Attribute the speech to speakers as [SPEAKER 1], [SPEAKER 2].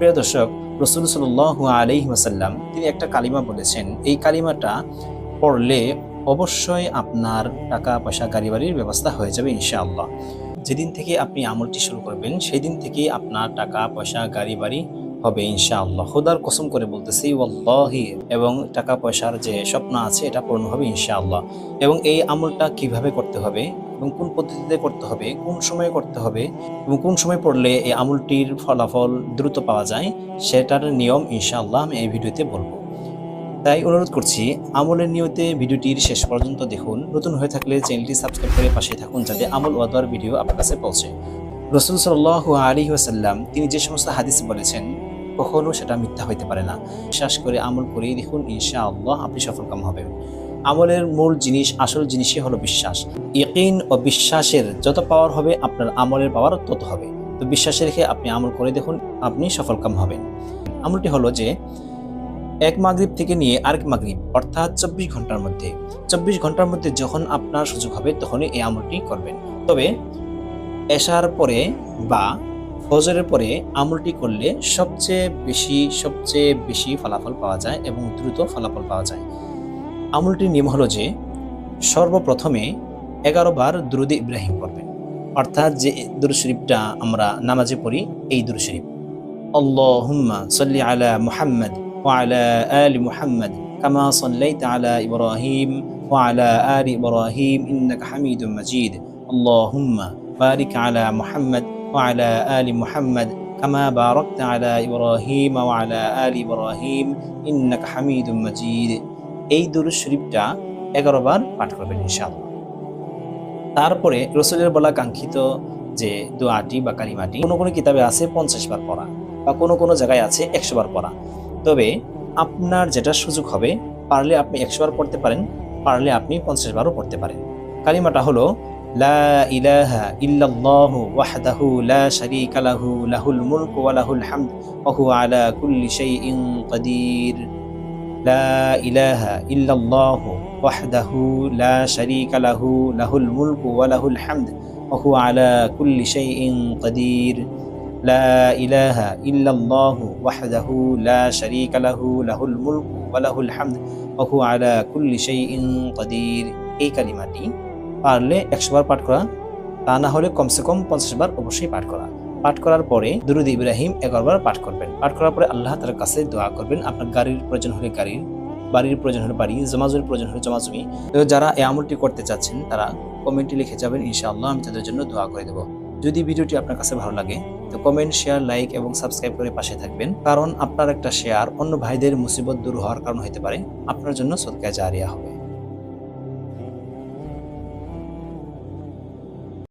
[SPEAKER 1] প্রিয় দর্শক, রাসূল সাল্লাল্লাহু আলাইহি ওয়াসাল্লাম তিনি একটা কালিমা বলেছেন। এই কালিমাটা পড়লে অবশ্যই আপনার টাকা পয়সা গাড়ি বাড়ির ব্যবস্থা হয়ে যাবে ইনশাআল্লাহ। যেদিন থেকে আপনি আমলটি শুরু করবেন সেই দিন থেকেই আপনার টাকা পয়সা গাড়ি বাড়ি হবে ইনশাআল্লাহ। খোদার কসম করে বলতেছি ওয়াল্লাহি। এবং টাকা পয়সার যে স্বপ্ন আছে এটা পূর্ণ হবে ইনশাআল্লাহ। এবং এই আমলটা কিভাবে করতে হবে এবং কোন পদ্ধতিতে করতে হবে, কোন সময়ে করতে হবে এবং কোন সময় পড়লে এই আমলটির ফলাফল দ্রুত পাওয়া যায় সেটার নিয়ম ইনশাআল্লাহ আমি এই ভিডিওতে বলবো। তাই অনুরোধ করছি আমলের নিয়তে ভিডিওটির শেষ পর্যন্ত দেখুন। নতুন হয়ে থাকলে চ্যানেলটি সাবস্ক্রাইব করে পাশে থাকুন যাতে আমল ও দোয়ার ভিডিও আপনার কাছে পৌঁছে। রাসূল সাল্লাল্লাহু আলাইহি ওয়াসাল্লাম তিনি যে সমস্ত হাদিস বলেছেন কখনো সেটা মিথ্যা হইতে পারে না। বিশ্বাস করে আমল করেই দেখুন ইনশাআল্লাহ আপনি সফলকাম হবেন। আমলের মূল জিনিস, আসল জিনিসই হলো বিশ্বাস। ইয়াকিন ও বিশ্বাসের যত পাওয়ার হবে আপনার আমলের পাওয়ার তত হবে। তো বিশ্বাসে রেখে আপনি আমল করে দেখুন, আপনি সফলকাম হবেন। আমলটি হলো যে এক মাগরিব থেকে নিয়ে আরেক মাগরিব অর্থাৎ 24 ঘন্টার মধ্যে 24 ঘন্টার মধ্যে যখন আপনার সুযোগ হবে তখনই এই আমলটি করবেন। তবে এশার পরে বা ফজরের পরে আমলটি করলে সবচেয়ে বেশি ফলাফল পাওয়া যায় এবং দ্রুত ফলাফল পাওয়া যায়। আমলটির নিয়ম হলো যে সর্বপ্রথমে 11 বার দুরুদ ইব্রাহিম পড়বেন, অর্থাৎ যে দুরূদ শরীফটা আমরা নামাজে পড়ি এই দুরূদ শরীফ। আল্লাহুম্মা সাল্লি আলা মুহাম্মাদ ওয়া আলা আলি মুহাম্মাদ কামা সাল্লাইতা আলা ইব্রাহিম ওয়া আলা আলি ইব্রাহিম ইন্নাকা হামিদুম মাজিদ। আল্লাহুম্মা বারিক আলা মুহাম্মাদ ওয়া আলা আলি মুহাম্মাদ কামা বারাকতা আলা ইব্রাহিম ওয়া আলা আলি ইব্রাহিম ইন্নাকা হামিদুম মাজিদ। এই দুরূদ শরীফটা 11 বার পাঠ করবেন ইনশাআল্লাহ। তারপরে রাসূলের বলা কাঙ্ক্ষিত যে দোয়াটি বা কালিমাটি কোনো কিতাবে আছে 50 বার পড়া বা কোনো জায়গায় আছে 100 বার পড়া। তবে আপনার যেটা সুযোগ হবে, পারলে আপনি 100 বার পড়তে পারেন, পারলে আপনি 50 বারও পড়তে পারেন। কালিমাটা হলো লা ইলাহা ইল্লাল্লাহু ওয়াহদাহু লা শারীকা লাহু লাহুল মুলকু ওয়া লাহুল হামদ ওয়া হুয়া আলা কুল্লি শাইইন কাদির। লা ইলাহা ইল্লাল্লাহু ওয়াহদাহু লা শারীকা লাহু লাহুল মুলকু ওয়া লাহুল হামদ ওয়া হুয়া আলা কুল্লি শাইইন কাদির। লা ইলাহা ইল্লাল্লাহু ওয়াহদাহু লা শারীকা লাহু লাহুল মুলকু ওয়া লাহুল হামদ ওয়া হুয়া আলা কুল্লি শাইইন কাদির। এই কালিমাটি পারলে 100 বার পাঠ করা, তা না হলে কমসে কম 50 বার অবশ্যই পাঠ করা। পাঠ করার পরে দুরূদ ইব্রাহিম 11 বার পাঠ করবেন। পাঠ করার পরে আল্লাহ তাআলার কাছে দোয়া করবেন। আপনার গাড়ির প্রয়োজন হলে গাড়ি, বাড়ির প্রয়োজন হলে বাড়ি, জমাজমির প্রয়োজন হলে জমাজমি। তো যারা এই আমলটি করতে চাচ্ছেন তারা কমেন্টে লিখে যাবেন, ইনশাআল্লাহ আমি তাদের জন্য দোয়া করে দেব। যদি ভিডিওটি আপনার কাছে ভালো লাগে তো কমেন্ট, শেয়ার, লাইক এবং সাবস্ক্রাইব করে পাশে থাকবেন, কারণ আপনার একটা শেয়ার অন্য ভাইদের মুসিবত দূর হওয়ার কারণ হতে পারে, আপনার জন্য সদকা জারিয়া হবে।